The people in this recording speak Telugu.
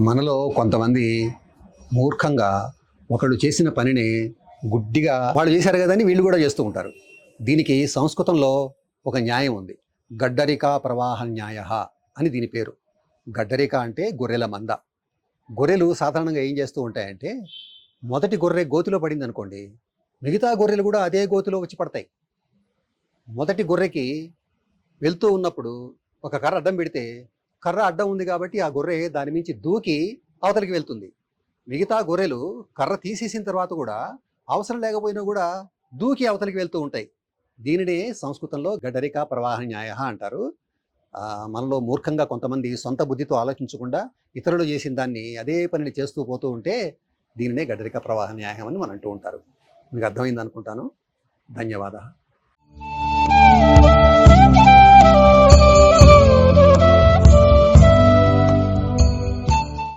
మనలో కొంతమంది మూర్ఖంగా ఒకళ్ళు చేసిన పనిని గుడ్డిగా వాళ్ళు చేశారు కదని వీళ్ళు కూడా చేస్తూ ఉంటారు. దీనికి సంస్కృతంలో ఒక న్యాయం ఉంది. గడ్డరిక ప్రవాహ న్యాయ అని దీని పేరు. గడ్డరిక అంటే గొర్రెల మంద. గొర్రెలు సాధారణంగా ఏం చేస్తూ ఉంటాయంటే, మొదటి గొర్రె గోతిలో పడింది అనుకోండి, మిగతా గొర్రెలు కూడా అదే గోతిలో వచ్చి పడతాయి. మొదటి గొర్రెకి వెళ్తూ ఉన్నప్పుడు ఒక కర్ర అడ్డం పెడితే, కర్ర అడ్డం ఉంది కాబట్టి ఆ గొర్రె దాని మించి దూకి అవతలికి వెళ్తుంది. మిగతా గొర్రెలు కర్ర తీసేసిన తర్వాత కూడా అవసరం లేకపోయినా కూడా దూకి అవతలికి వెళ్తూ ఉంటాయి. దీనినే సంస్కృతంలో గడ్డరిక ప్రవాహ న్యాయ అంటారు. మనలో మూర్ఖంగా కొంతమంది సొంత బుద్ధితో ఆలోచించకుండా ఇతరులు చేసిన దాన్ని అదే పనిని చేస్తూ పోతూ ఉంటే దీనినే గడ్డరిక ప్రవాహ న్యాయం అని మనం అంటూ ఉంటారు. మీకు అర్థమైంది అనుకుంటాను. ధన్యవాదాలు.